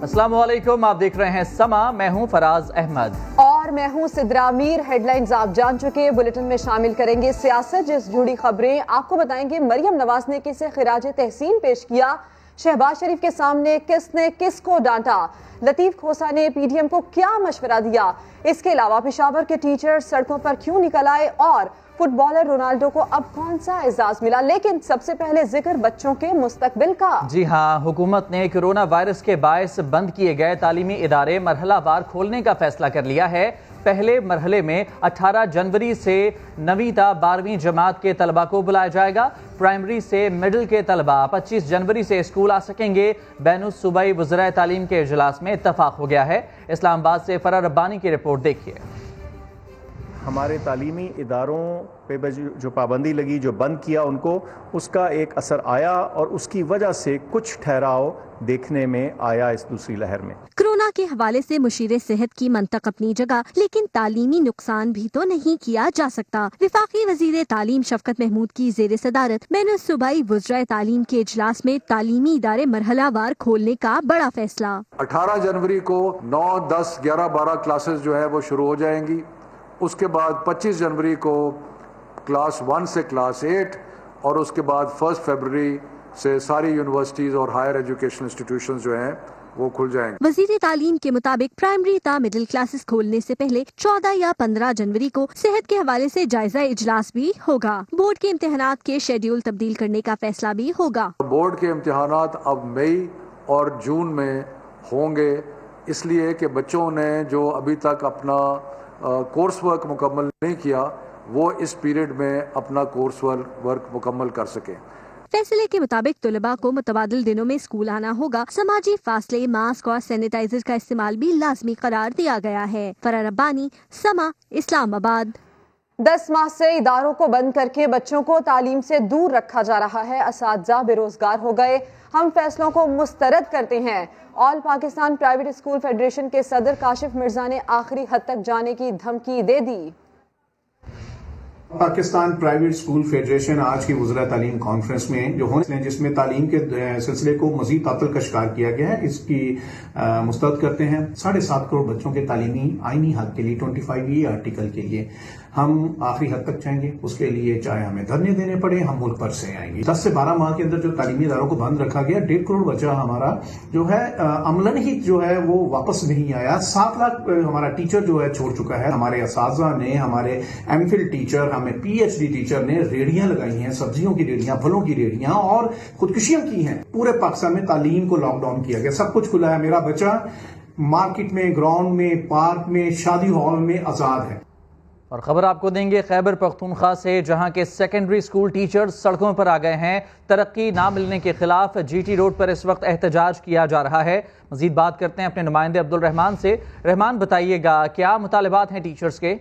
السلام علیکم، آپ دیکھ رہے ہیں سما، میں ہوں فراز احمد اور میں ہوں صدرا میر۔ ہیڈ لائنز آپ جان چکے، بلیٹن میں شامل کریں گے سیاست جس جڑی خبریں، آپ کو بتائیں گے مریم نواز نے کسے خراج تحسین پیش کیا، شہباز شریف کے سامنے کس نے کس کو ڈانٹا، لطیف کھوسا نے پی ڈی ایم کو کیا مشورہ دیا، اس کے علاوہ پشاور کے ٹیچر سڑکوں پر کیوں نکل آئے، اور فٹ بالر رونالڈو کو اب کون سا اعزاز ملا۔ لیکن سب سے پہلے ذکر بچوں کے مستقبل کا۔ جی ہاں، حکومت نے کورونا وائرس کے باعث بند کیے گئے تعلیمی ادارے مرحلہ وار کھولنے کا فیصلہ کر لیا ہے۔ پہلے مرحلے میں 18 جنوری سے 9ویں تا 12ویں جماعت کے طلبہ کو بلایا جائے گا۔ پرائمری سے مڈل کے طلبہ 25 جنوری سے اسکول آ سکیں گے۔ بین الصوبائی وزرائے تعلیم کے اجلاس میں اتفاق ہو گیا ہے۔ اسلام آباد سے فرح ربانی کی رپورٹ دیکھیے۔ ہمارے تعلیمی اداروں پہ جو پابندی لگی، جو بند کیا ان کو، اس کا ایک اثر آیا اور اس کی وجہ سے کچھ ٹھہراؤ دیکھنے میں آیا اس دوسری لہر میں۔ کورونا کے حوالے سے مشیر صحت کی منطق اپنی جگہ، لیکن تعلیمی نقصان بھی تو نہیں کیا جا سکتا۔ وفاقی وزیر تعلیم شفقت محمود کی زیر صدارت بین الصوبائی وزرائے تعلیم کے اجلاس میں تعلیمی ادارے مرحلہ وار کھولنے کا بڑا فیصلہ۔ 18 جنوری کو 9، 10، 11، 12 کلاسز جو ہے وہ شروع ہو جائیں گی۔ اس کے بعد 25 جنوری کو کلاس 1 سے کلاس 8، اور اس کے بعد 1 فروری سے ساری یونیورسٹیز اور ہائر ایجوکیشن انسٹیٹیوشنز جو ہیں وہ کھل جائیں گے۔ وزیر تعلیم کے مطابق پرائمری تا مڈل کلاسز کھولنے سے پہلے 14 یا 15 جنوری کو صحت کے حوالے سے جائزہ اجلاس بھی ہوگا۔ بورڈ کے امتحانات کے شیڈیول تبدیل کرنے کا فیصلہ بھی ہوگا۔ بورڈ کے امتحانات اب مئی اور جون میں ہوں گے، اس لیے کہ بچوں نے جو ابھی تک اپنا کورس ورک مکمل نہیں کیا، وہ اس پیریڈ میں اپنا کورس ورک مکمل کر سکیں۔ فیصلے کے مطابق طلباء کو متبادل دنوں میں اسکول آنا ہوگا۔ سماجی فاصلے، ماسک اور سینیٹائزر کا استعمال بھی لازمی قرار دیا گیا ہے۔ فرح ربانی، سما، اسلام آباد۔ 10 ماہ سے اداروں کو بند کر کے بچوں کو تعلیم سے دور رکھا جا رہا ہے، اساتذہ بے روزگار ہو گئے۔ ہم فیصلوں کو مسترد کرتے ہیں۔ آل پاکستان پرائیویٹ اسکول فیڈریشن کے صدر کاشف مرزا نے آخری حد تک جانے کی دھمکی دے دی۔ پاکستان پرائیویٹ اسکول فیڈریشن آج کی وزرائے تعلیم کانفرنس میں جو ہونے جس میں تعلیم کے سلسلے کو مزید تعطل کا شکار کیا گیا ہے، اس کی مسترد کرتے ہیں۔ 7.5 کروڑ بچوں کے تعلیمی آئینی حق کے لیے 25E آرٹیکل کے لیے ہم آخری حد تک جائیں گے۔ اس کے لیے چاہے ہمیں دھرنے دینے پڑے، ہم ملک پر سے آئیں گے۔ 10 سے 12 ماہ کے اندر جو تعلیمی اداروں کو بند رکھا گیا، 1.5 کروڑ بچہ ہمارا جو ہے عملاً ہی جو ہے وہ واپس نہیں آیا۔ 7 لاکھ ہمارا ٹیچر جو ہے چھوڑ چکا ہے۔ ہمارے اساتذہ نے، ہمارے ایم فل ٹیچر، ہمیں PhD ٹیچر نے ریڑیاں لگائی ہیں، سبزیوں کی ریڑیاں، پھلوں کی ریڑیاں، اور خودکشیاں کی ہیں۔ پورے پاکستان میں تعلیم کو لاک ڈاؤن کیا گیا، سب کچھ کھلا ہے۔ میرا بچہ مارکیٹ میں، گراؤنڈ میں، پارک میں، شادی ہال میں آزاد ہے۔ اور خبر آپ کو دیں گے خیبر پختونخوا سے، جہاں کے سیکنڈری اسکول ٹیچرز سڑکوں پر آ گئے ہیں۔ ترقی نہ ملنے کے خلاف GT روڈ پر اس وقت احتجاج کیا جا رہا ہے۔ مزید بات کرتے ہیں اپنے نمائندے عبدالرحمان سے۔ رحمان، بتائیے گا کیا مطالبات ہیں ٹیچرز کے؟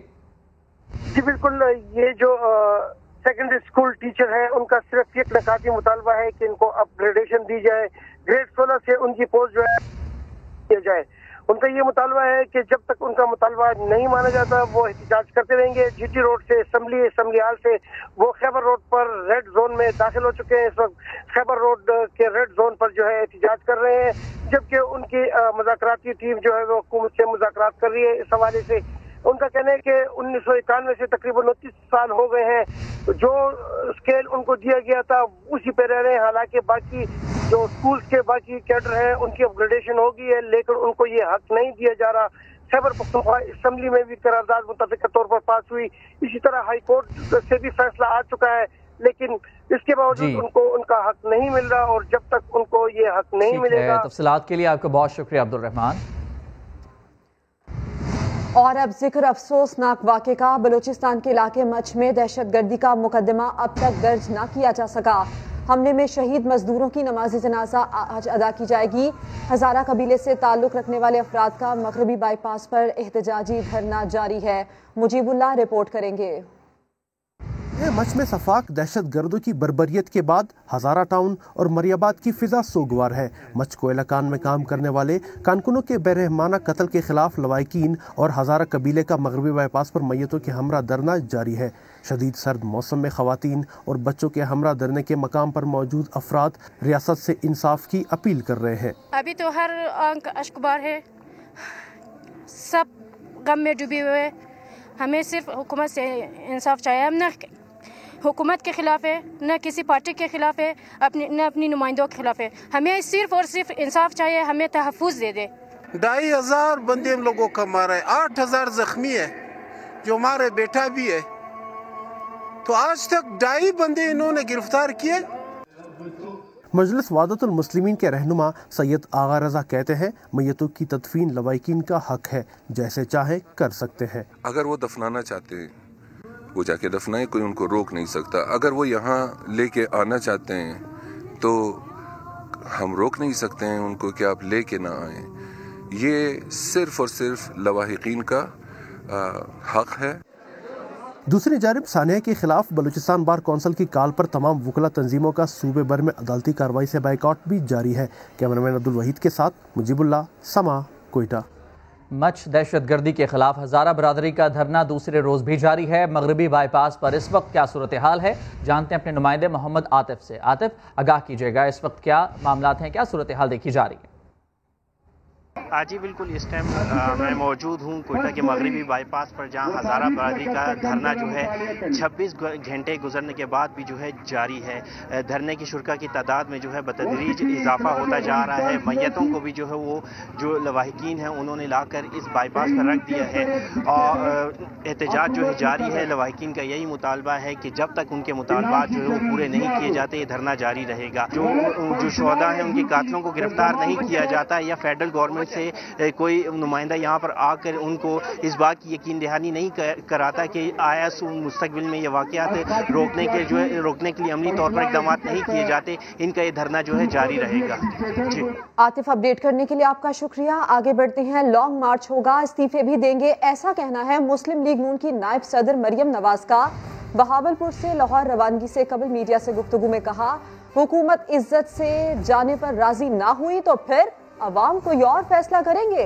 جی بالکل، یہ جو سیکنڈری اسکول ٹیچر ہیں ان کا صرف ایک نکاتی مطالبہ ہے کہ ان کو اپ گریڈیشن دی جائے، گریڈ 16 سے ان کی پوسٹ جو ہے کیا جائے۔ ان کا یہ مطالبہ ہے کہ جب تک ان کا مطالبہ نہیں مانا جاتا وہ احتجاج کرتے رہیں گے۔ GT روڈ سے اسمبلی ہال سے وہ خیبر روڈ پر ریڈ زون میں داخل ہو چکے ہیں۔ اس وقت خیبر روڈ کے ریڈ زون پر جو ہے احتجاج کر رہے ہیں، جبکہ ان کی مذاکراتی ٹیم جو ہے وہ حکومت سے مذاکرات کر رہی ہے اس حوالے سے۔ ان کا کہنا ہے کہ 1991 سے تقریباً 29 سال ہو گئے ہیں، جو اسکیل ان کو دیا گیا تھا اسی پہ رہ رہے ہیں۔ حالانکہ باقی جو اسکولز کے باقی کیڈر ہیں ان کی اپ گریڈیشن ہو گئی ہے، لیکن ان کو یہ حق نہیں دیا جا رہا۔ خیبر پختونخوا اسمبلی میں بھی قرارداد متفقہ طور پر پاس ہوئی، اسی طرح ہائی کورٹ سے بھی فیصلہ آ چکا ہے، لیکن اس کے باوجود ان کو ان کا حق نہیں مل رہا، اور جب تک ان کو یہ حق نہیں ملے گا۔ تفصیلات کے لیے آپ کا بہت شکریہ عبدالرحمان۔ اور اب ذکر افسوسناک واقعے کا۔ بلوچستان کے علاقے مچھ میں دہشت گردی کا مقدمہ اب تک درج نہ کیا جا سکا۔ حملے میں شہید مزدوروں کی نماز جنازہ آج ادا کی جائے گی۔ ہزارہ قبیلے سے تعلق رکھنے والے افراد کا مغربی بائی پاس پر احتجاجی دھرنا جاری ہے۔ مجیب اللہ رپورٹ کریں گے۔ مچ میں صفاق دہشت گردوں کی بربریت کے بعد ہزارہ ٹاؤن اور مریاباد کی فضا سوگوار ہے۔ مچ کوئلہ کان میں کام کرنے والے کانکنوں کے بےرحمانہ قتل کے خلاف لوائقین اور ہزارہ قبیلے کا مغربی بائی پاس پر میتوں کے ہمراہ دھرنا جاری ہے۔ شدید سرد موسم میں خواتین اور بچوں کے ہمراہ دھرنے کے مقام پر موجود افراد ریاست سے انصاف کی اپیل کر رہے ہیں۔ ابھی تو ہر آنکھ اشکبار ہے، سب غم میں ڈوبے ہوئے، ہمیں صرف حکومت سے انصاف چاہیے۔ ہم نہ حکومت کے خلاف ہے، نہ کسی پارٹی کے خلاف ہے، نہ اپنی نمائندوں کے خلاف ہے، ہمیں صرف اور صرف انصاف چاہیے، ہمیں تحفظ دے دے۔ 2500 بندے ہم لوگوں کا مارا ہے، 8000 زخمی ہے، جو ہمارے بیٹا بھی ہے، تو آج تک 2.5 بندے انہوں نے گرفتار کیے۔ مجلس وحدت المسلمین کے رہنما سید آغا رضا کہتے ہیں میتوں کی تدفین لوائقین کا حق ہے، جیسے چاہے کر سکتے ہیں۔ اگر وہ دفنانا چاہتے ہیں وہ جا کے دفنائیں، کوئی ان کو روک نہیں سکتا۔ اگر وہ یہاں لے کے آنا چاہتے ہیں تو ہم روک نہیں سکتے ہیں ان کو کہ آپ لے کے نہ آئیں۔ یہ صرف اور صرف لواحقین کا حق ہے۔ دوسری جانب سانحہ کے خلاف بلوچستان بار کونسل کی کال پر تمام وکلا تنظیموں کا صوبے بھر میں عدالتی کارروائی سے بائیکاٹ بھی جاری ہے۔ کیمرامین عبدالوحید کے ساتھ مجیب اللہ، سما، کوئٹہ۔ مچ دہشت گردی کے خلاف ہزارہ برادری کا دھرنا دوسرے روز بھی جاری ہے۔ مغربی بائی پاس پر اس وقت کیا صورتحال ہے، جانتے ہیں اپنے نمائندے محمد عاطف سے۔ عاطف، آگاہ کیجیے گا اس وقت کیا معاملات ہیں، کیا صورتحال دیکھی جا رہی ہے؟ جی بالکل، اس ٹائم میں موجود ہوں کوئٹہ کے مغربی بائی پاس پر، جہاں ہزارہ برادری کا دھرنا جو ہے 26 گھنٹے گزرنے کے بعد بھی جو ہے جاری ہے۔ دھرنے کی شرکا کی تعداد میں جو ہے بتدریج اضافہ ہوتا جا رہا ہے۔ میتوں کو بھی جو ہے وہ جو لواحقین ہیں انہوں نے لا کر اس بائی پاس پر رکھ دیا ہے، اور احتجاج جو ہے جاری ہے۔ لواحقین کا یہی مطالبہ ہے کہ جب تک ان کے مطالبات جو ہے وہ پورے نہیں کیے جاتے یہ دھرنا جاری رہے گا۔ جو شہداء ہیں ان کے قاتلوں کو گرفتار نہیں کیا جاتا، یا فیڈرل گورنمنٹ سے کوئی نمائندہ یہاں پر آ کر ان کو اس بات کی یقین دہانی نہیں کراتا کہ آیا مستقبل میں یہ واقعات روکنے کے لیے عملی طور پر اقدامات نہیں کیے جاتے، ان کا یہ دھرنا جو ہے جاری رہے گا۔ جی عاطف، اپڈیٹ کرنے کے لیے آپ کا شکریہ۔ آگے بڑھتے ہیں، لانگ مارچ ہوگا، استعفے بھی دیں گے، ایسا کہنا ہے مسلم لیگ نون کی نائب صدر مریم نواز کا۔ بہاولپور سے لاہور روانگی سے قبل میڈیا سے گفتگو میں کہا حکومت عزت سے جانے پر راضی نہ ہوئی تو پھر عوام کوئی اور فیصلہ کریں گے۔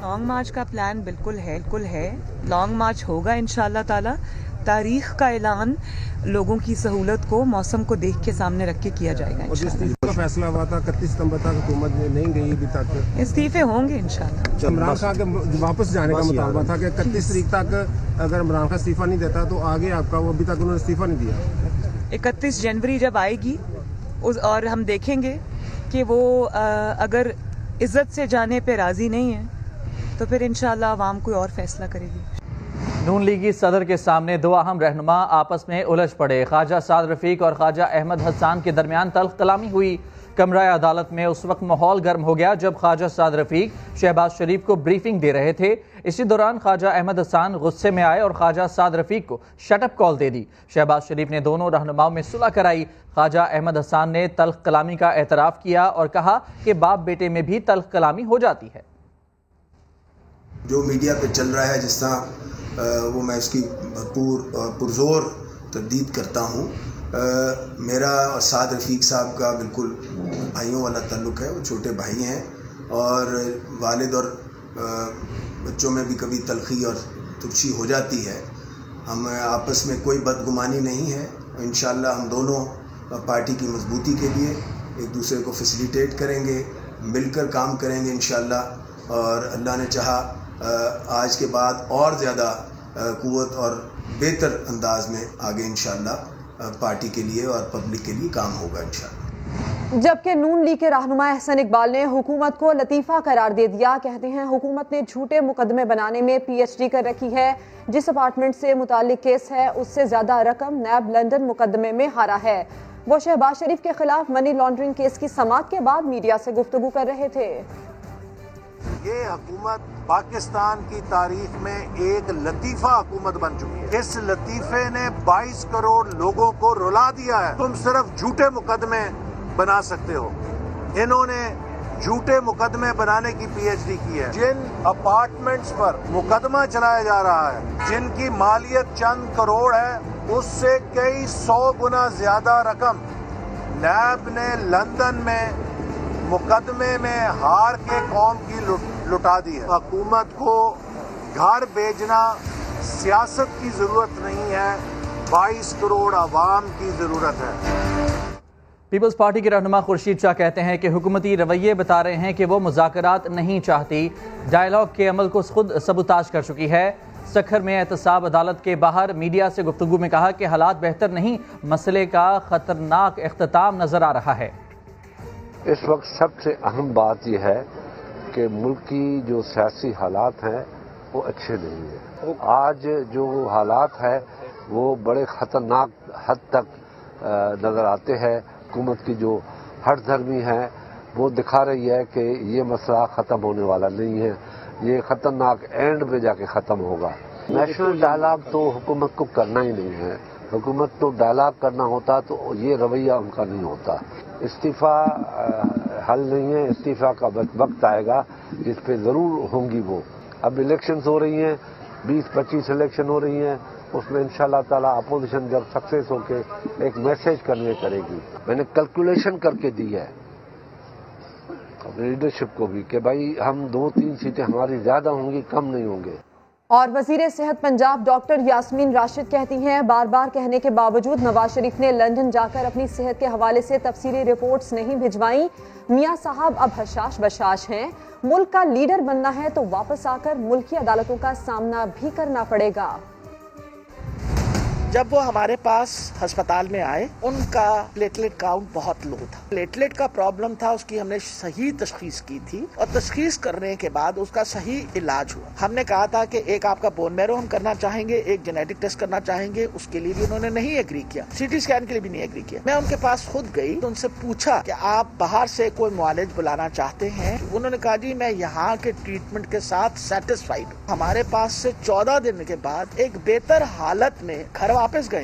لانگ مارچ کا پلان بالکل ہے، لانگ مارچ ہوگا انشاءاللہ تعالی۔ تاریخ کا اعلان لوگوں کی سہولت کو، موسم کو دیکھ کے سامنے رکھ کے کیا جائے گا انشاءاللہ۔ فیصلہ ہوا تھا 31 ستمبر تک حکومت نہیں گئی ابھی تک، استعفے ہوں گے انشاءاللہ۔ عمران خان کے واپس جانے کا مطالبہ تھا کہ 31 تاریخ تک اگر عمران خان استعفیٰ نہیں دیتا تو آگے آپ کا، وہ ابھی تک انہوں نے استعفیٰ نہیں دیا۔ 31 جنوری جب آئے گی اور ہم دیکھیں گے کہ وہ اگر عزت سے جانے پہ راضی نہیں ہے تو پھر انشاءاللہ عوام کوئی اور فیصلہ کرے گی۔ نون لیگی صدر کے سامنے دو اہم رہنما آپس میں الجھ پڑے۔ خواجہ سعد رفیق اور خواجہ احمد حسان کے درمیان تلخ کلامی ہوئی۔ کمرہ عدالت میں اس وقت ماحول گرم ہو گیا جب خواجہ سعد رفیق شہباز شریف کو بریفنگ دے رہے تھے۔ اسی دوران خواجہ احمد حسان غصے میں آئے اور خواجہ سعد رفیق کو شٹ اپ کال دے دی۔ شہباز شریف نے دونوں رہنماؤں میں صلح کرائی۔ خواجہ احمد حسان نے تلخ کلامی کا اعتراف کیا اور کہا کہ باپ بیٹے میں بھی تلخ کلامی ہو جاتی ہے۔ جو میڈیا پہ چل رہا ہے جس طرح وہ میں اس کی پرزور تردید کرتا ہوں۔ میرا اور سعد رفیق صاحب کا بالکل بھائیوں والا تعلق ہے، وہ چھوٹے بھائی ہیں، اور والد اور بچوں میں بھی کبھی تلخی اور ترچھی ہو جاتی ہے۔ ہم آپس میں کوئی بدگمانی نہیں ہے۔ انشاءاللہ ہم دونوں پارٹی کی مضبوطی کے لیے ایک دوسرے کو فیسیلیٹیٹ کریں گے، مل کر کام کریں گے انشاءاللہ، اور اللہ نے چاہا آج کے بعد اور زیادہ قوت اور بہتر انداز میں آگے انشاءاللہ پارٹی کے لیے اور پبلک کے لیے کام ہوگا انشاءاللہ۔ جبکہ نون لیگ کے رہنما احسن اقبال نے حکومت کو لطیفہ قرار دے دیا۔ کہتے ہیں حکومت نے جھوٹے مقدمے بنانے میں پی ایچ ڈی کر رکھی ہے۔ جس اپارٹمنٹ سے متعلق کیس ہے اس سے زیادہ رقم نیب لندن مقدمے میں ہارا ہے۔ وہ شہباز شریف کے خلاف منی لانڈرنگ کیس کی سماعت کے بعد میڈیا سے گفتگو کر رہے تھے۔ یہ حکومت پاکستان کی تاریخ میں ایک لطیفہ حکومت بن چکی ہے۔ اس لطیفے نے 22 کروڑ لوگوں کو رلا دیا ہے۔ تم صرف جھوٹے مقدمے بنا سکتے ہو۔ انہوں نے झूठे मुकदमे बनाने की PhD की है। जिन अपार्टमेंट्स पर मुकदमा चलाया जा रहा है, जिनकी मालियत चंद करोड़ है, उससे कई 100 गुना ज्यादा रकम नैब ने लंदन में मुकदमे में हार के कौम की लुटा दी है। हुकूमत को घर भेजना सियासत की जरूरत नहीं है, 22 करोड़ आवाम की जरूरत है। पीपल्स पार्टी के रहनुमा खुर्शीद शाह कहते हैं कि हुकूमती रवैये बता रहे हैं कि वो मुज़ाकरात नहीं चाहती, डायलॉग के अमल को खुद सबूताज कर चुकी है। सखर में एहतसाब अदालत के बाहर मीडिया से गुफ्तगू में कहा कि हालात बेहतर नहीं, मसले का खतरनाक इख्तिताम नजर आ रहा है। इस वक्त सबसे अहम बात यह है कि मुल्क की जो सियासी हालात हैं वो अच्छे नहीं है। आज जो हालात है वो बड़े खतरनाक हद तक नजर आते हैं। हुकूमत की जो हट धर्मी है वो दिखा रही है कि ये मसला ख़त्म होने वाला नहीं है, ये ख़तरनाक एंड पे जाके ख़त्म होगा। नेशनल डायलॉग तो हुकूमत को करना ही नहीं है। हुकूमत तो डायलॉग करना होता तो ये रवैया उनका नहीं होता। इस्तीफ़ा हल नहीं है, इस्तीफ़ा का वक्त आएगा जिस पे ज़रूर होंगी वो। अब इलेक्शंस हो रही हैं, 20-25 इलेक्शन हो रही हैं, उसमें इंशाल्लाह ताला अपोजिशन जब सक्सेस होके एक मैसेज कन्वे करेगी। मैंने कैलकुलेशन करके दी है लीडरशिप को भी कि भाई हम 2-3 सीटें हमारी ज्यादा होंगी, कम नहीं होंगे। और वजीर सेहत पंजाब डॉक्टर यास्मीन राशिद कहती हैं, बार बार कहने के बावजूद नवाज शरीफ ने लंदन जाकर अपनी सेहत के हवाले से तफसीली रिपोर्ट्स नहीं भिजवाई। मियां साहब अब हशाश बशाश हैं। मुल्क का लीडर बनना है तो वापस आकर मुल्की अदालतों का सामना भी करना पड़ेगा। जब वो हमारे पास अस्पताल में आए, उनका प्लेटलेट काउंट बहुत लो था। प्लेटलेट का प्रॉब्लम था, उसकी हमने सही तशखीस की थी और तशखीस करने के बाद उसका सही इलाज हुआ। हमने कहा था कि एक आपका बोन मैरो हम करना चाहेंगे, एक जेनेटिक टेस्ट करना चाहेंगे, उसके लिए भी उन्होंने नहीं एग्री किया। CT स्कैन के लिए भी नहीं एग्री किया। मैं उनके पास खुद गई तो उनसे पूछा कि आप बाहर से कोई मुआलिज बुलाना चाहते हैं? उन्होंने कहा जी मैं यहाँ के ट्रीटमेंट के साथ सेटिस्फाइड हूँ। हमारे पास से 14 दिन के बाद एक बेहतर हालत में घर वापस गए।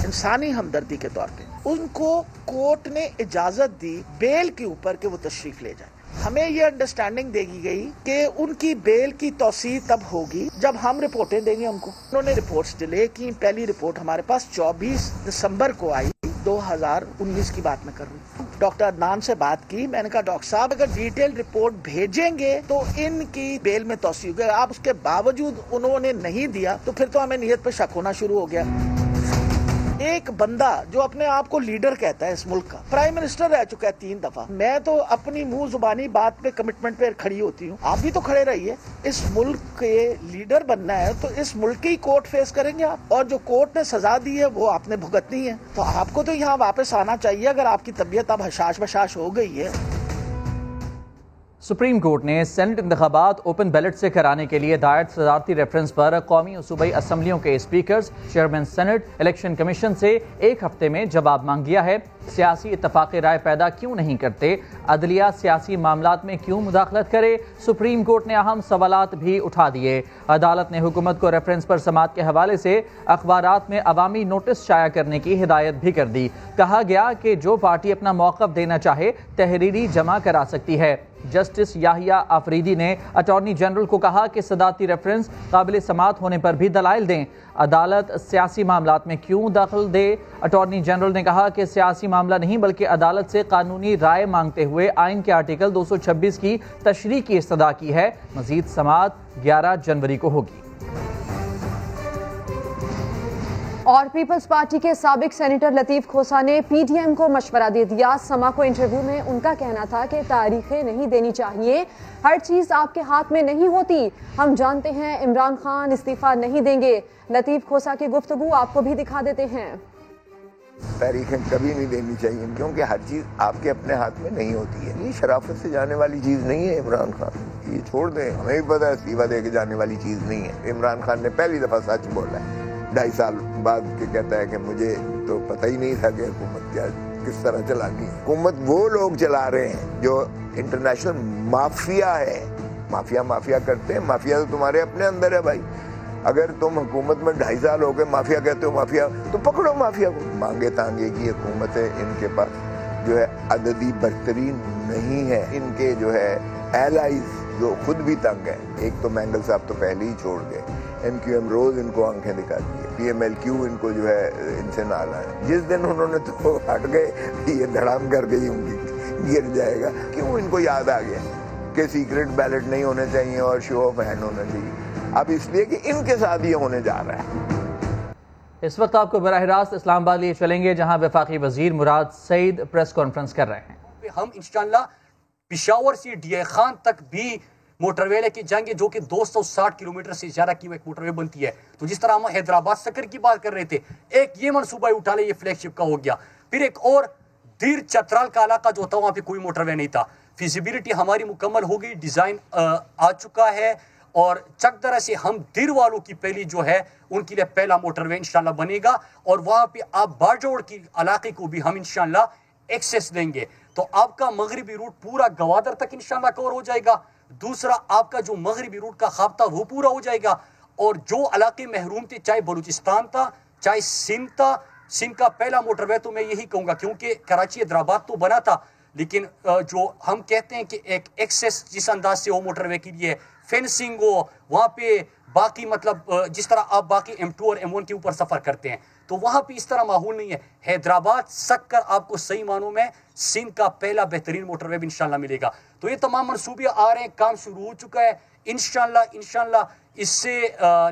इंसानी हमदर्दी के तौर पे उनको कोर्ट ने इजाजत दी बेल के ऊपर कि वो तशरीफ ले जाए। हमें ये अंडरस्टैंडिंग देगी गई कि उनकी बेल की तौसीह तब होगी जब हम रिपोर्टें देंगे उनको। उन्होंने रिपोर्ट्स डिले की। पहली रिपोर्ट हमारे पास 24 दिसंबर को आई, 2019 की बात मैं कर रही हूँ। डॉक्टर अदनान से बात की, मैंने कहा डॉक्टर साहब अगर डिटेल रिपोर्ट भेजेंगे तो इनकी बेल में तौसीह होगी। आप उसके बावजूद उन्होंने नहीं दिया तो फिर तो हमें नीयत पे शक होना शुरू हो गया। एक बंदा जो अपने आप को लीडर कहता है इस मुल्क का, प्राइम मिनिस्टर रह चुका है 3 दफा। मैं तो अपनी मुंह जुबानी बात पे कमिटमेंट पे खड़ी होती हूँ, आप भी तो खड़े रहिए। इस मुल्क के लीडर बनना है तो इस मुल्क की कोर्ट फेस करेंगे आप, और जो कोर्ट ने सजा दी है वो आपने भुगतनी है। तो आपको तो यहाँ वापस आना चाहिए अगर आपकी तबीयत अब हशाश बशाश हो गई है। सुप्रीम कोर्ट ने सेनेट इंतखाबात ओपन बैलेट से कराने के लिए दायर सदारती रेफरेंस पर कौमी और सूबाई असम्बलियों के speakers, chairman senate, election commission से 1 हफ्ते में जवाब मांग लिया है। सियासी इत्तफाक राय पैदा क्यों नहीं करते? अदलिया सियासी मामलात में क्यों मुदाखलत करे? सुप्रीम कोर्ट ने अहम सवालात भी उठा दिए। अदालत ने हुकूमत को रेफरेंस पर समाअत के हवाले से अखबारात में अवामी नोटिस शाया करने की हिदायत भी कर दी। कहा गया कि जो पार्टी अपना मौक़िफ़ देना चाहे तहरीरी जमा करा सकती है। जस्टिस याहिया आफरीदी ने अटॉर्नी जनरल को कहा कि सदारती रेफरेंस काबिल समाअत होने पर भी दलाइल दें। अदालत सियासी मामलात में क्यों दखल दे? अटॉर्नी जनरल ने कहा कि सियासी मामला नहीं बल्कि अदालत से कानूनी राय मांगते हुए आइन के आर्टिकल 226 की तशरीह की इस्तदा की है। मजीद समाअत 11 जनवरी को होगी। और पीपल्स पार्टी के साबिक सेनेटर लतीफ खोसा ने PDM को मशवरा दे दिया। समा को इंटरव्यू में उनका कहना था कि तारीखें नहीं देनी चाहिए, हर चीज आपके हाथ में नहीं होती। हम जानते हैं इमरान खान इस्तीफा नहीं देंगे। लतीफ खोसा की गुफ्तगू आपको भी दिखा देते हैं। तारीखें कभी नहीं देनी चाहिए क्योंकि हर चीज आपके अपने हाथ में नहीं होती है। ये शराफत से जाने वाली चीज नहीं है इमरान खान, ये छोड़ दें। हमें भी पता है इस्तीफा दे के जाने वाली चीज नहीं है। इमरान खान ने पहली दफा सच बोला है 2.5 साल बाद के कहता है कि मुझे तो पता ही नहीं था कि हुकूमत क्या किस तरह चलानी है। हुकूमत वो लोग चला रहे हैं जो इंटरनेशनल माफिया है। माफिया करते हैं। माफिया तो तुम्हारे अपने अंदर है भाई। अगर तुम हुकूमत में 2.5 साल हो गए माफिया कहते हो, माफिया तो पकड़ो माफिया को। मांगे तांगे की हुकूमत है इनके पास, جو ہے عددی برترین نہیں ہے. ان کے جو ہے ایلائز جو خود بھی تنگ ہیں. ایک تو مینگل صاحب تو پہلے ہی چھوڑ گئے, MQM روز ان کو آنکھیں دکھاتی ہے, PMLQ ان کو جو ہے ان سے نالا ہے. جس دن انہوں نے تو ہٹ گئے, یہ دھڑام کر کے گر جائے گا. کیوں ان کو یاد آ گیا کہ سیکرٹ بیلٹ نہیں ہونے چاہیے اور شو آف ہینڈ ہونا چاہیے؟ اب اس لیے کہ ان کے ساتھ یہ ہونے جا رہا ہے. اس وقت آپ کو براہ راست اسلام آباد لیے چلیں گے جہاں وفاقی وزیر مراد سعید پریس کانفرنس کر رہے ہیں. ہم انشاءاللہ پشاور سے ڈی اے خان تک بھی موٹر وے لے کے جائیں گے, جو کہ 260 کلومیٹر سے زیادہ کی وہ ایک موٹر وے بنتی ہے. تو جس طرح ہم حیدرآباد سکر کی بات کر رہے تھے, ایک یہ منصوبہ اٹھا لے, یہ فلیگ شپ کا ہو گیا. پھر ایک اور دیر چترال کا علاقہ جو تھا, وہاں پہ کوئی موٹر وے نہیں تھا. فیزیبلٹی ہماری مکمل ہو گئی, ڈیزائن آ چکا ہے, اور چک درہ سے ہم دیر والوں کی پہلی جو ہے ان کے لیے پہلا موٹر وے انشاءاللہ بنے گا, اور وہاں پہ آپ باجوڑ کی علاقے کو بھی ہم انشاءاللہ ایکسیس دیں گے. تو آپ کا مغربی روٹ پورا گوادر تک انشاءاللہ کور ہو جائے گا. دوسرا آپ کا جو مغربی روٹ کا خواب تھا وہ پورا ہو جائے گا, اور جو علاقے محروم تھے, چاہے بلوچستان تھا چاہے سندھ تھا, سندھ کا پہلا موٹر وے تو میں یہی کہوں گا, کیونکہ کراچی حیدرآباد تو بنا تھا, لیکن جو ہم کہتے ہیں کہ ایک ایکسیس جس انداز سے ہو موٹر وے کے لیے, فینسنگ ہو وہاں پہ, باقی مطلب جس طرح آپ باقی M2 اور M1 کے اوپر سفر کرتے ہیں, تو وہاں پہ اس طرح ماحول نہیں ہے. حیدرآباد سکر آپ کو صحیح معنوں میں سندھ کا پہلا بہترین موٹر وے بھی انشاءاللہ ملے گا. تو یہ تمام منصوبے آ رہے ہیں, کام شروع ہو چکا ہے. انشاءاللہ اس سے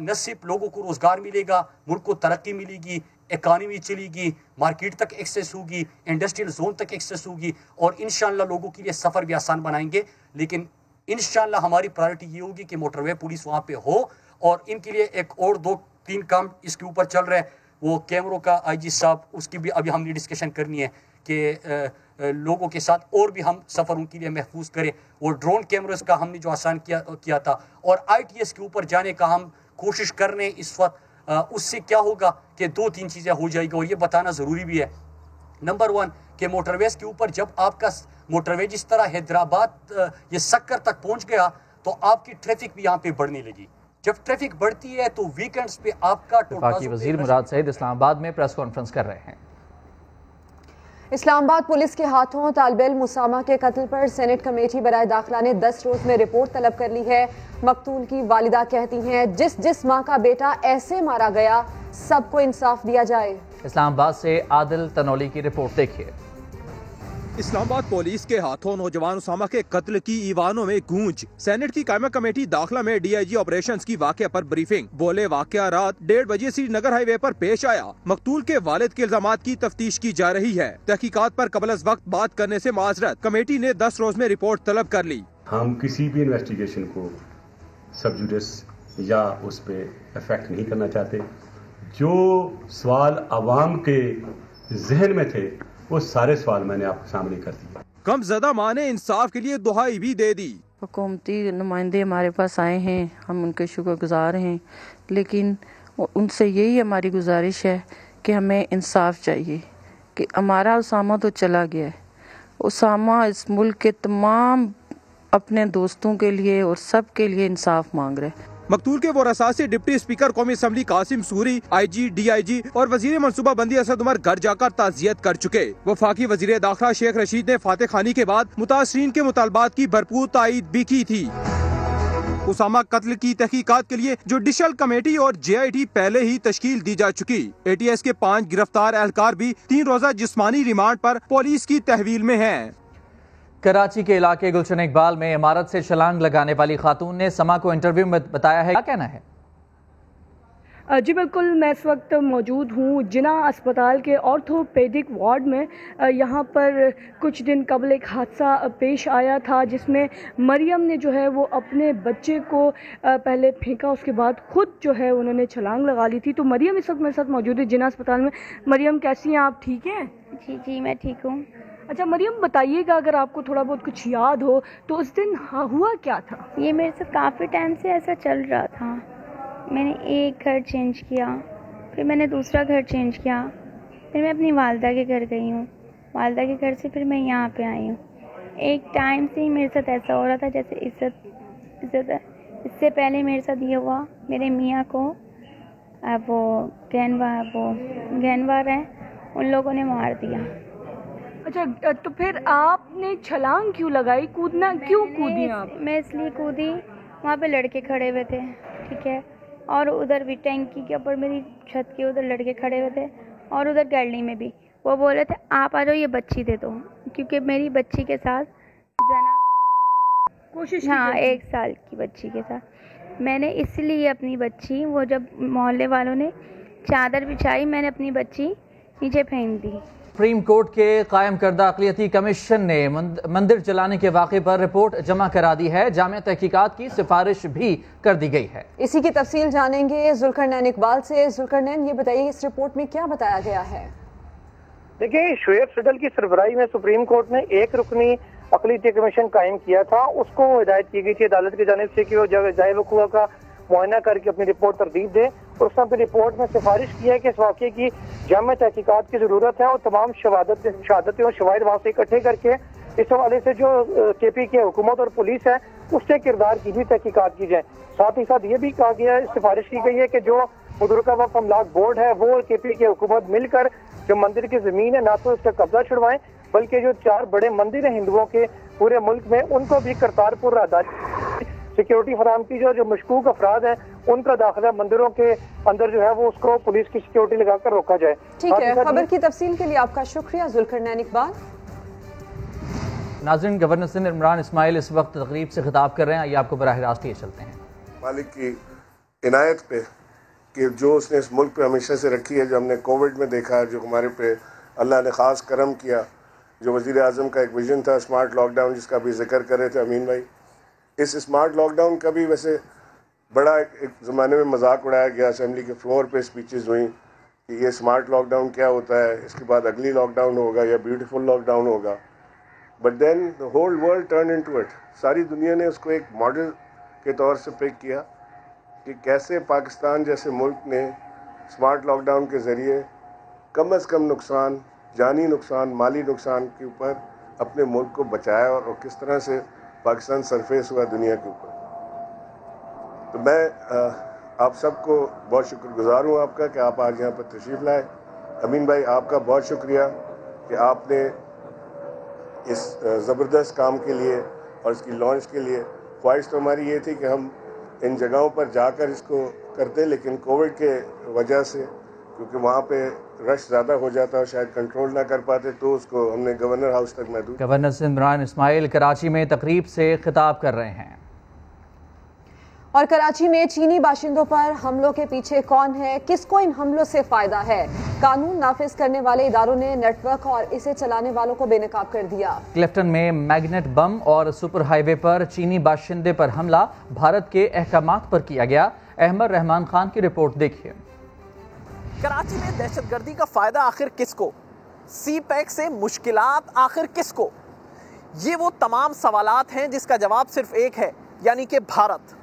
نہ صرف لوگوں کو روزگار ملے گا, ملک کو ترقی ملے گی, اکانومی چلے گی, مارکیٹ تک ایکسیس ہوگی, انڈسٹریل زون تک ایکسیس ہوگی, اور انشاءاللہ لوگوں کے لیے سفر بھی آسان بنائیں گے. لیکن انشاءاللہ ہماری پرائرٹی یہ ہوگی کہ موٹر وے پولیس وہاں پہ ہو, اور ان کے لیے ایک اور 2-3 کام اس کے اوپر چل رہے ہیں. وہ کیمروں کا IG صاحب, اس کی بھی ابھی ہم نے ڈسکشن کرنی ہے کہ لوگوں کے ساتھ اور بھی ہم سفر ان کے لیے محفوظ کریں. وہ ڈرون کیمرز کا ہم نے جو آسان کیا تھا, اور ITS کے اوپر جانے کا ہم کوشش کر رہے ہیں اس وقت. اس سے کیا ہوگا کہ 2-3 چیزیں ہو جائے گی, اور یہ بتانا ضروری بھی ہے. نمبر 1 کہ موٹر ویز کے اوپر جب آپ کا موٹر وے جس طرح حیدرآباد یہ سکر تک پہنچ گیا, تو آپ کی ٹریفک بھی یہاں پہ بڑھنے لگی. جب ٹریفک بڑھتی ہے تو ویکنڈز پہ آپ کا وفاقی وزیر مراد سعید اسلام آباد میں پریس کانفرنس کر رہے ہیں. اسلام آباد پولیس کے ہاتھوں طالب علم اسامہ کے قتل پر سینٹ کمیٹی برائے داخلہ نے 10 روز میں رپورٹ طلب کر لی ہے. مقتول کی والدہ کہتی ہیں جس ماں کا بیٹا ایسے مارا گیا سب کو انصاف دیا جائے. اسلام آباد سے عادل تنولی کی رپورٹ دیکھیے. اسلام آباد پولیس کے ہاتھوں نوجوان اسامہ کے قتل کی ایوانوں میں گونج. سینٹ کی قائمہ کمیٹی داخلہ میں DIG آپریشنز کی واقعہ پر بریفنگ. بولے واقعہ رات 1:30 بجے سری نگر ہائی وے پر پیش آیا. مقتول کے والد کے الزامات کی تفتیش کی جا رہی ہے. تحقیقات پر قبل از وقت بات کرنے سے معذرت. کمیٹی نے 10 روز میں رپورٹ طلب کر لی. ہم کسی بھی انویسٹیگیشن کو سب جوڈس یا اس پہ افیکٹ نہیں کرنا چاہتے. جو سوال عوام کے ذہن میں تھے وہ سارے سوال میں نے آپ کے سامنے کر دیا. کم زدہ ماں نے انصاف کے لیے دہائی بھی دے دی. حکومتی نمائندے ہمارے پاس آئے ہیں, ہم ان کے شکر گزار ہیں, لیکن ان سے یہی ہماری گزارش ہے کہ ہمیں انصاف چاہیے. کہ ہمارا اسامہ تو چلا گیا ہے, اسامہ اس ملک کے تمام اپنے دوستوں کے لیے اور سب کے لیے انصاف مانگ رہے ہیں. مقتول کے ورثاء سے ڈپٹی اسپیکر قومی assembly Qasim sorry, IG DIG اور وزیر منصوبہ بندی اسد عمر گھر جا کر تعزیت کر چکے. وفاقی وزیر داخلہ شیخ رشید نے فاتح خانی کے بعد متاثرین کے مطالبات کی بھرپور تائید بھی کی تھی. اسامہ قتل کی تحقیقات کے لیے جوڈیشل کمیٹی اور JIT پہلے ہی تشکیل دی جا چکی. ATS کے 5 گرفتار اہلکار بھی 3 روزہ جسمانی ریمانڈ پر پولیس کی تحویل میں ہیں. کراچی کے علاقے گلشن اقبال میں عمارت سے چھلانگ لگانے والی خاتون نے سما کو انٹرویو میں بتایا ہے, کیا کہنا ہے؟ جی بالکل, میں اس وقت موجود ہوں جنا اسپتال کے آرتھوپیڈک وارڈ میں. یہاں پر کچھ دن قبل ایک حادثہ پیش آیا تھا جس میں مریم نے جو ہے وہ اپنے بچے کو پہلے پھینکا, اس کے بعد خود جو ہے انہوں نے چھلانگ لگا لی تھی. تو مریم اس وقت میرے ساتھ موجود ہے جنا اسپتال میں. مریم کیسی ہیں آپ, ٹھیک ہیں؟ جی میں ٹھیک ہوں. اچھا مریم بتائیے گا اگر آپ کو تھوڑا بہت کچھ یاد ہو تو اس دن ہوا کیا تھا؟ یہ میرے سے کافی ٹائم سے ایسا چل رہا تھا. میں نے ایک گھر چینج کیا, پھر میں نے دوسرا گھر چینج کیا, پھر میں اپنی والدہ کے گھر گئی ہوں, والدہ کے گھر سے پھر میں یہاں پہ آئی ہوں. ایک ٹائم سے ہی میرے ساتھ ایسا ہو رہا تھا جیسے عزت اس سے پہلے میرے ساتھ یہ ہوا, میرے میاں کو وہ گہنوار ہیں ان لوگوں نے مار دیا. अच्छा, तो फिर आपने छलांग क्यों लगाई, कूदना क्यों कूदी आप? मैं इसलिए कूदी, वहाँ पे लड़के खड़े हुए थे, ठीक है, और उधर भी टैंकी के ऊपर मेरी छत के उधर लड़के खड़े हुए थे, और उधर गैलरी में भी वो बोल रहे थे आप आ जाओ ये बच्ची दे दो, क्योंकि मेरी बच्ची के साथ जना कोशिश, हाँ 1 साल की बच्ची के साथ मैंने इसलिए अपनी बच्ची, वो जब मोहल्ले वालों ने चादर बिछाई मैंने अपनी बच्ची नीचे फेंक दी। सुप्रीम कोर्ट के कायम करदा अक़लियती कमीशन ने मंदिर जलाने के वाक़े पर रिपोर्ट जमा करा दी है। जामिया तहकीकात की सिफारिश भी कर दी गई है। इसी की तफसील जानेंगे जुल्करनैन इकबाल से। जुल्करनैन, ये बताइए इस रिपोर्ट में क्या बताया गया है? देखिए, शुएब सडल की सरबराही में सुप्रीम कोर्ट ने एक रुकनी अक़लियती कमीशन कायम किया था। उसको हिदायत की गई थी अदालत की जानिब से कि वो जाए वक़ूआ का मुआयना करके अपनी रिपोर्ट तरतीब दे, और उसने अपनी रिपोर्ट में सिफारिश की है कि इस वाक़े की जामिया तहकीकात की ज़रूरत है और तमाम शहादतें और शवाहिद वहाँ से इकट्ठे करके इस हवाले से जो KP की हुकूमत और पुलिस है उससे किरदार की भी तहकीकात की जाए। साथ ही साथ ये भी कहा गया, सिफारिश की गई है कि जो मुतल्लिका वक्फ अमलाक बोर्ड है वो KP की हुकूमत मिलकर जो मंदिर की ज़मीन है ना तो उसका कब्जा छुड़वाएं, बल्कि जो 4 बड़े मंदिर हैं हिंदुओं के पूरे मुल्क में उनको भी करतारपुर राहदारी सिक्योरिटी फराहम की। जो मशकूक अफराद हैं उनका दाखिला मंदिरों के अंदर जो है वो उसको पुलिस की सिक्योरिटी लगाकर रोका जाए। ठीक है, खबर की तफसील के लिए आपका शुक्रिया जुल्करनैन इकबाल। नाज़रीन, गवर्नर सिंध इमरान इस्माइल इस वक्त तकरीब से खिताब कर रहे हैं, आइए आपको बराह रास्त ये चलते हैं। मालिक की इनायत पे कि जो उसने इस मुल्क पे हमेशा से रखी है, जो हमने कोविड में देखा, जो हमारे पे अल्लाह ने ख़ास करम किया, जो वज़ीर आज़म का एक विजन था स्मार्ट लॉकडाउन जिसका भी जिक्र कर रहे थे अमीन भाई, इस स्मार्ट लॉकडाउन का भी वैसे बड़ा एक ज़माने में मजाक उड़ाया गया, असेंबली के फ्लोर पे स्पीचेस हुई कि ये स्मार्ट लॉकडाउन क्या होता है, इसके बाद अगली लॉकडाउन होगा या ब्यूटीफुल लॉकडाउन होगा। But then the whole world turn into it. सारी दुनिया ने उसको एक मॉडल के तौर से पिक किया कि कैसे पाकिस्तान जैसे मुल्क ने स्मार्ट लॉकडाउन के ज़रिए कम से कम नुकसान, जानी नुकसान, माली नुकसान के ऊपर अपने मुल्क को बचाया और किस तरह से पाकिस्तान सरफेस हुआ दुनिया के ऊपर। तो मैं आप सबको बहुत शुक्रगुजार हूँ आपका कि आप आज यहाँ पर तशरीफ़ लाए। अमीन भाई, आपका बहुत शुक्रिया कि आपने इस ज़बरदस्त काम के लिए और इसकी लॉन्च के लिए, ख्वाहिश तो हमारी ये थी कि हम इन जगहों पर जाकर इसको करते, लेकिन कोविड के वजह से क्योंकि वहाँ पे रश ज़्यादा हो जाता और शायद कंट्रोल ना कर पाते, तो उसको हमने गवर्नर हाउस तक महदूद। गवर्नर सिंध इमरान इस्माइल कराची में तकरीब से खिताब कर रहे हैं। और कराची में चीनी बाशिंदों पर हमलों के पीछे कौन है, किसको इन हमलों से फायदा है? कानून नाफिज करने वाले इदारों ने नेटवर्क और इसे चलाने वालों को बेनकाब कर दिया। क्लिफ्टन में मैग्नेट बम और सुपर हाईवे पर चीनी बाशिंदे पर हमला भारत के अहकामात पर किया गया। अहमद रहमान खान की रिपोर्ट देखिए। कराची में दहशतगर्दी का फायदा आखिर किसको, CPEC से मुश्किलात आखिर किसको? ये वो तमाम सवालात हैं जिसका जवाब सिर्फ एक है, यानी कि भारत।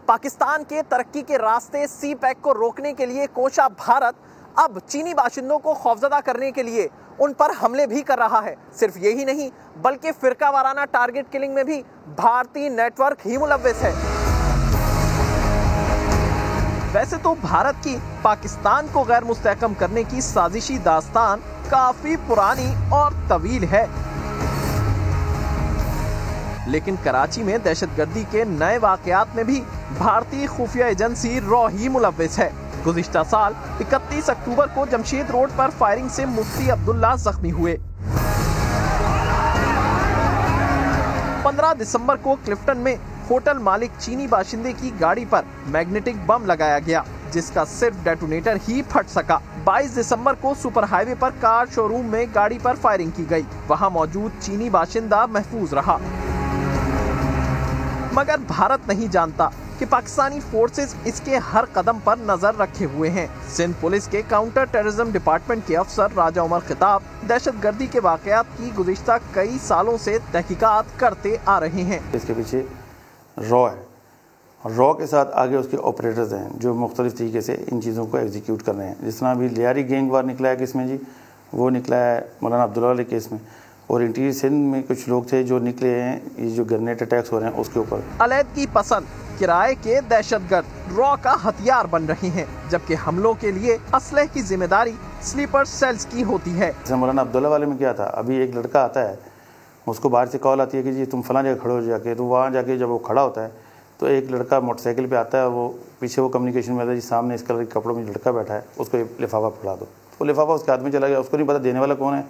पाकिस्तान के तरक्की के रास्ते CPEC को रोकने के लिए कोशा भारत अब चीनी बाशिंदों को खौफजदा करने के लिए उन पर हमले भी कर रहा है। सिर्फ यही नहीं बल्कि फिरका वाराना टारगेट किलिंग में भी भारतीय नेटवर्क ही मुलव्वस है। वैसे तो भारत की पाकिस्तान को गैर मुस्तहकम करने की साजिशी दास्तान काफी पुरानी और तवील है, लेकिन कराची में दहशतगर्दी के नए वाकयात में भी भारतीय खुफिया एजेंसी रॉ ही मुलव्वस है। गुज़िश्ता साल 31 अक्टूबर को जमशेद रोड पर फायरिंग से मुफ्ती अब्दुल्ला जख्मी हुए। 15 दिसंबर को क्लिफ्टन में होटल मालिक चीनी बाशिंदे की गाड़ी पर मैग्नेटिक बम लगाया गया, जिसका सिर्फ डेटोनेटर ही फट सका। 22 दिसंबर को सुपर हाईवे पर कार शोरूम में गाड़ी पर फायरिंग की गई। वहां मौजूद चीनी बाशिंदा महफूज रहा, मगर भारत नहीं जानता कि पाकिस्तानी फोर्सेस इसके हर कदम पर नजर रखे हुए हैं। सिंध पुलिस के काउंटर टेररिज्म डिपार्टमेंट के अफसर राजा उमर खिताब दहशतगर्दी के वाकयात की गुज़िश्ता कई सालों से तहकीकात करते आ रहे हैं। इसके पीछे रॉ है और रॉ के साथ आगे उसके ऑपरेटर्स हैं जो मुख्तलिफ तरीके से इन चीज़ों को एग्जीक्यूट कर रहे हैं। जिस तरह अभी लियारी गैंग वार निकला है केस में जी, वो निकला है मौलाना अब्दुल्ला वाले केस में, और इंटीरियर सिंध में कुछ लोग थे जो निकले हैं ये जो ग्रेनेड अटैक्स हो रहे हैं उसके ऊपर। अलैदगी पसंद किराए के दहशतगर्द रॉ का हथियार बन रहे हैं, जबकि हमलों के लिए असलहे की जिम्मेदारी स्लीपर सेल्स की होती है। मौलाना अब्दुल्ला वाले में क्या था, अभी एक लड़का आता है, उसको बाहर से कॉल आती है कि जी तुम फलां जगह खड़े हो जाके, तो वहाँ जाके जब वो खड़ा होता है तो एक लड़का मोटरसाइकिल पे आता है, वो पीछे वो कम्युनिकेशन में आता है जी सामने इस कलर के कपड़ों में लड़का बैठा है, उसको लिफाफा फड़ा दो। तो लिफाफा उसके हाथ में चला गया, उसको नहीं पता देने वाला कौन है,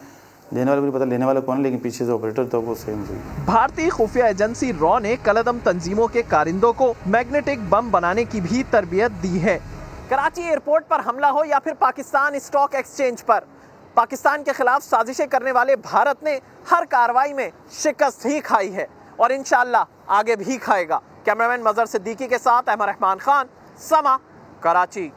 देने वाले को नहीं पता लेने वाला कौन है, लेकिन पीछे से ऑपरेटर तो वो सेम हुई। भारतीय खुफिया एजेंसी रॉ ने कलदम तंजीमों के कारिंदों को मैग्नेटिक बम बनाने की भी तरबियत दी है। कराची एयरपोर्ट पर हमला हो या फिर पाकिस्तान स्टॉक एक्सचेंज पर, पाकिस्तान के खिलाफ साजिशें करने वाले भारत ने हर कार्रवाई में शिकस्त ही खाई है और इंशाअल्लाह आगे भी खाएगा। कैमरामैन मजहर सिद्दीकी के साथ अहमद रहमान खान, समा, कराची।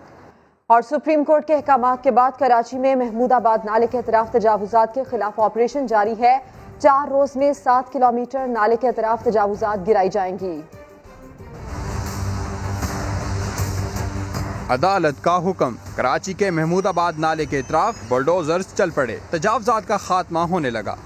और सुप्रीम कोर्ट के अहकामात के बाद कराची में महमूदाबाद नाले के अतराफ तजावुजात के खिलाफ ऑपरेशन जारी है। 4 रोज में 7 किलोमीटर नाले के अतराफ तजावुजात गिराई जाएंगी। अदालत का हुक्म, कराची के महमूदाबाद नाले के अतराफ बुलडोजर्स चल पड़े, तजावुजात का खात्मा होने लगा।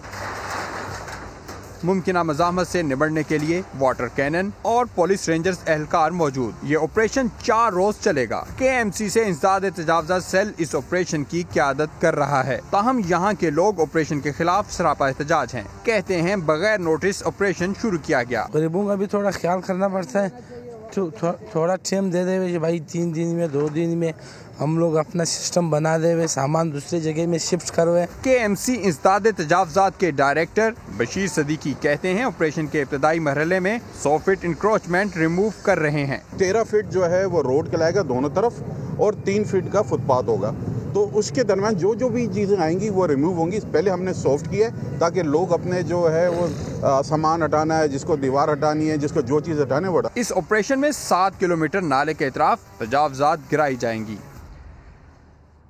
मुमकिना मज़ाहमत से निबटने के लिए वाटर कैनन और पुलिस रेंजर्स एहलकार मौजूद। ये ऑपरेशन 4 रोज चलेगा। KMC से इंसदाद तजावुजात सेल इस ऑपरेशन की क़यादत कर रहा है। ताहम यहाँ के लोग ऑपरेशन के खिलाफ सरापा एहतजाज हैं। कहते हैं बगैर नोटिस ऑपरेशन शुरू किया गया। गरीबों का भी थोड़ा ख्याल करना पड़ता है, थोड़ा टाइम दे दे भाई, 3 दिन में 2 दिन में हम लोग अपना सिस्टम बना दे, सामान दूसरी जगह में शिफ्ट करवे। KMC इंसदाद तजावुजात के डायरेक्टर बशीर सदीकी कहते हैं ऑपरेशन के इब्तदाई मरहले में 100 फीट इंक्रोचमेंट रिमूव कर रहे हैं। 13 फीट जो है वो रोड के लाएगा दोनों तरफ और 3 फीट का फुटपाथ होगा, तो उसके दरमियान जो भी चीज़ें आएंगी वो रिमूव होंगी। पहले हमने सॉफ्ट किया है ताकि लोग अपने जो है वो सामान हटाना है, जिसको दीवार हटानी है, जिसको जो चीज़ हटानी है वो। इस ऑपरेशन में 7 किलोमीटर नाले के इतराफ तजावुजात गिराई जाएंगी।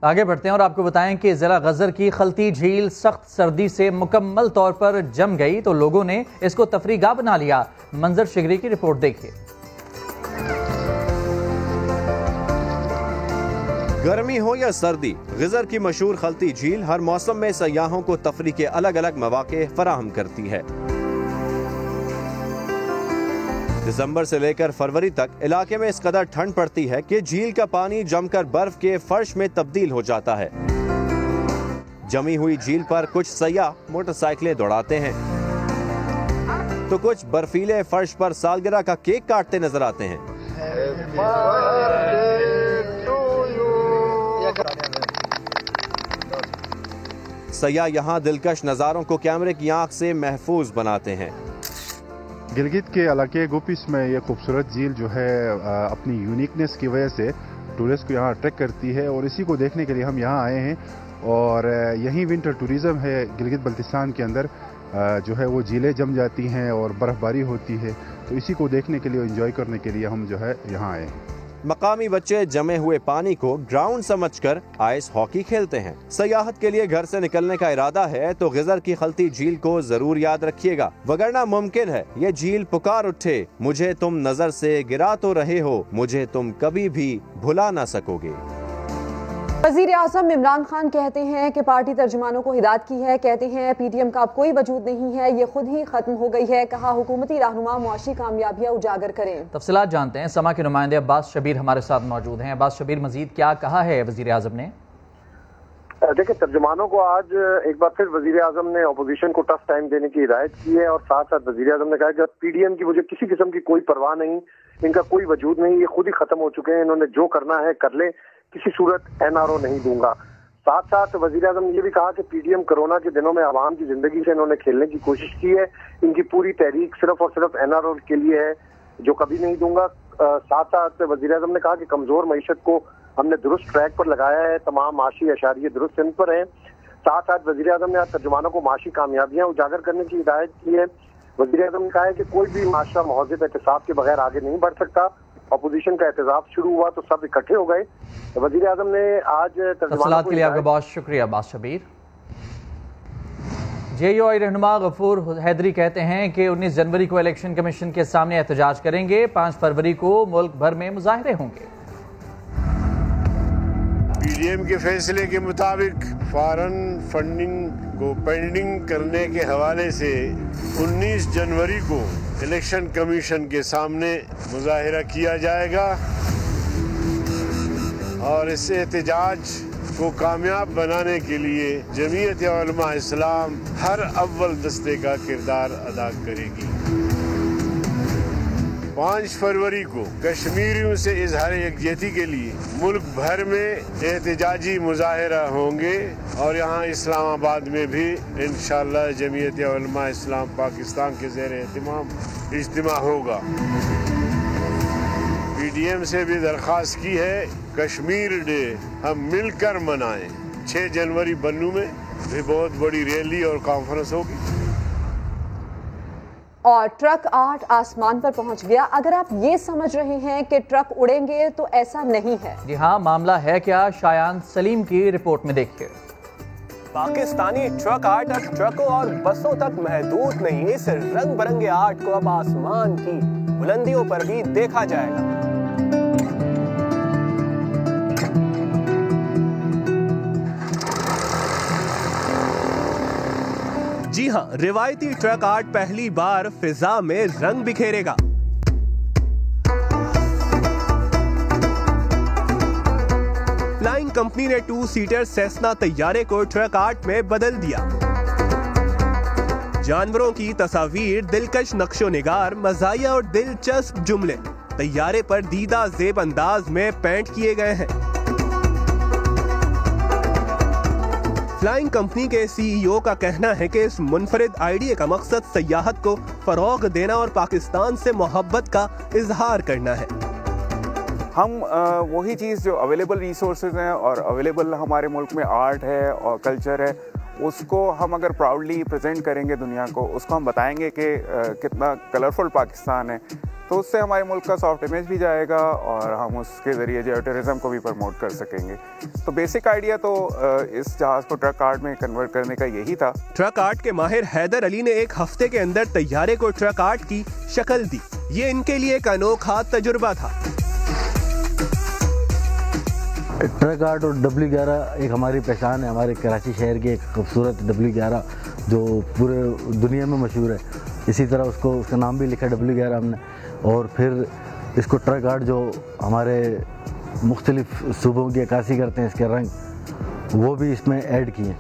आगे बढ़ते हैं और आपको बताएं कि ज़िला गज़र की खलती झील सख्त सर्दी से मुकम्मल तौर पर जम गई तो लोगों ने इसको तफरीगाह बना लिया। मंजर शिगरी की रिपोर्ट देखिए। गर्मी हो या सर्दी, गज़र की मशहूर खलती झील हर मौसम में सयाहों को तफरी के अलग अलग मौके फराहम करती है। दिसंबर से लेकर फरवरी तक इलाके में इस कदर ठंड पड़ती है कि झील का पानी जमकर बर्फ के फर्श में तब्दील हो जाता है। जमी हुई झील पर कुछ सयाह मोटरसाइकिलें दौड़ाते हैं तो कुछ बर्फीले फर्श पर सालगिरह का केक काटते नजर आते हैं। सयाह यहाँ दिलकश नज़ारों को कैमरे की आंख से महफूज बनाते हैं। गिलगित के इलाके गुपिस में ये खूबसूरत झील जो है अपनी यूनिकनेस की वजह से टूरिस्ट को यहाँ अट्रैक्ट करती है और इसी को देखने के लिए हम यहाँ आए हैं। और यहीं विंटर टूरिज़्म है गिलगित बल्तिस्तान के अंदर, जो है वो झीलें जम जाती हैं और बर्फ़बारी होती है, तो इसी को देखने के लिए, एंजॉय करने के लिए हम जो है यहाँ आए हैं। मकामी बच्चे जमे हुए पानी को ग्राउंड समझकर आइस हॉकी खेलते हैं। सयाहत के लिए घर से निकलने का इरादा है तो गज़र की खलती झील को जरूर याद रखिएगा, वगरना मुमकिन है ये झील पुकार उठे, मुझे तुम नजर से गिरा तो रहे हो, मुझे तुम कभी भी भुला ना सकोगे। वज़ीर आज़म इमरान खान कहते हैं कि पार्टी तर्जुमानों को हिदायत की है, कहते हैं PTM का अब कोई वजूद नहीं है, ये खुद ही खत्म हो गई है। कहा हुकूमती रहनुमा मुआशी कामयाबियां उजागर करें। तफसीलात जानते हैं, समा के नुमाइंदे अब्बास शबीर हमारे साथ मौजूद हैं। अब्बास शबीर, मजीद क्या कहा है वज़ीर आज़म ने? देखिए, तर्जुमानों को आज एक बार फिर वज़ीर आज़म ने अपोजिशन को टफ टाइम देने की हिदायत की है और साथ साथ वज़ीर आज़म ने कहा कि PDM की मुझे किसी किस्म की कोई परवाह नहीं, इनका कोई वजूद नहीं, ये खुद ही खत्म हो चुके हैं, इन्होंने जो करना है कर ले, किसी सूरत NRO नहीं दूंगा। साथ साथ वज़ीर आज़म ने ये भी कहा कि PDM कोरोना के दिनों में आवाम की जिंदगी से इन्होंने खेलने की कोशिश की है, इनकी पूरी तहरीक सिर्फ और सिर्फ NRO के लिए है, जो कभी नहीं दूंगा। साथ साथ वज़ीर आज़म ने कहा कि कमजोर मईशत को हमने दुरुस्त ट्रैक पर लगाया है, तमाम माशी अशारिये दुरुस्त इन पर हैं। साथ साथ वज़ीर आज़म ने आज तर्जुमानों को माशी कामयाबियां उजागर करने की हिदायत की है। वज़ीर आज़म ने कहा है कि कोई भी माशरा महज़ब एहतिसाब के बगैर आगे नहीं बढ़ सकता। अपोजिशन का एहतजाज शुरू हुआ तो सब इकट्ठे हो गए। वज़ीर आज़म ने आज तफसीलात के लिए आपका बहुत शुक्रिया अब्बास शबीर। JUI रहनुमा गफूर हैदरी कहते हैं कि 19 जनवरी को इलेक्शन कमीशन के सामने एहतजाज करेंगे, 5 फरवरी को मुल्क भर में मुजाहरे होंगे। PDM के फैसले के मुताबिक फॉरेन फंडिंग को पेंडिंग करने के हवाले से 19 जनवरी को इलेक्शन कमीशन के सामने मुजाहिरा किया जाएगा और इससे एहतजाज کو कामयाब बनाने के लिए जमीयत उलमा इस्लाम हर अव्वल दस्ते का किरदार अदा करेगी। 5 फरवरी को कश्मीरियों से इजहार यकजहती के लिए मुल्क भर में एहतजाजी मुजाहिरा होंगे और यहाँ इस्लामाबाद में भी इंशाअल्लाह जमीयत उलमा इस्लाम पाकिस्तान के ज़ेर एहतिमाम इज्तिमा होगा। PDM से भी दरख्वास्त की है कश्मीर डे हम मिलकर मनाएं। 6 जनवरी बन्नू में भी बहुत बड़ी रैली और कॉन्फ्रेंस होगी। और ट्रक 8 आसमान पर पहुंच गया। अगर आप ये समझ रहे हैं कि ट्रक उड़ेंगे तो ऐसा नहीं है। जी हाँ, मामला है क्या, शायान सलीम की रिपोर्ट में देखिए। पाकिस्तानी ट्रक आर्ट अब ट्रकों और बसों तक महदूद नहीं, इस रंग बिरंगे आर्ट को अब आसमान की बुलंदियों पर भी देखा जाएगा। जी हाँ, रिवायती ट्रक आर्ट पहली बार फिजा में रंग बिखेरेगा। फ्लाइंग कंपनी ने 2 सीटर सेस्ना तैयारे को ट्रक आर्ट में बदल दिया। जानवरों की तस्वीर, दिलकश नक्शो निगार, मज़ाहिया और दिलचस्प जुमले तैयारे पर दीदा ज़ेब अंदाज में पेंट किए गए हैं। फ्लाइंग कंपनी के CEO का कहना है कि इस मुनफरिद आइडिया का मकसद सयाहत को फरोग देना और पाकिस्तान से मोहब्बत का इजहार करना है। हम वही चीज़ जो अवेलेबल रिसोर्सेज हैं और अवेलेबल हमारे मुल्क में आर्ट है और कल्चर है, उसको हम अगर प्राउडली प्रेजेंट करेंगे दुनिया को, उसको हम बताएंगे कि कितना कलरफुल पाकिस्तान है, तो उससे हमारे मुल्क का सॉफ्ट इमेज भी जाएगा और हम उसके ज़रिए जो टूरिज़म को भी प्रमोट कर सकेंगे। तो बेसिक आइडिया तो इस जहाज़ को ट्रक आर्ट में कन्वर्ट करने का यही था। ट्रक आर्ट के माहिर हैदर अली ने 1 हफ्ते के अंदर तैयारे को ट्रक आर्ट की शक्ल दी। ये इनके लिए एक अनोखा तजुर्बा था। ट्रक आर्ट और W11 एक हमारी पहचान है, हमारे कराची शहर की एक खूबसूरत W11 जो पूरे दुनिया में मशहूर है। इसी तरह उसका नाम भी लिखा W11 हमने, और फिर इसको ट्रक आर्ट जो हमारे मुख्तलिफ सूबों की अक्कासी करते हैं, इसके रंग वो भी इसमें ऐड किए।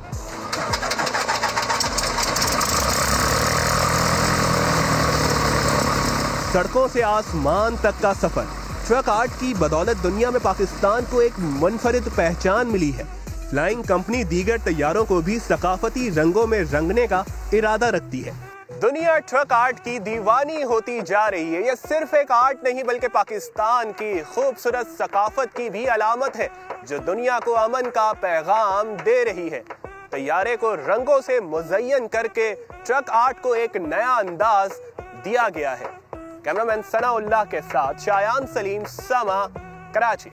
सड़कों से आसमान तक का सफर, ट्रक आर्ट की बदौलत दुनिया में पाकिस्तान को एक मुनफरिद पहचान मिली है। फ्लाइंग कंपनी दीगर तैयारों को भी सकाफती रंगों में रंगने का इरादा रखती है। दुनिया ट्रक आर्ट की दीवानी होती जा रही है। यह सिर्फ एक आर्ट नहीं बल्कि पाकिस्तान की खूबसूरत सकाफत की भी अलामत है, जो दुनिया को अमन का पैगाम दे रही है। तैयारे को रंगों से मुज़य्यन करके ट्रक आर्ट को एक नया अंदाज दिया गया है। कैमरामैन सनाउल्लाह के साथ शायान सलीम, समा, कराची।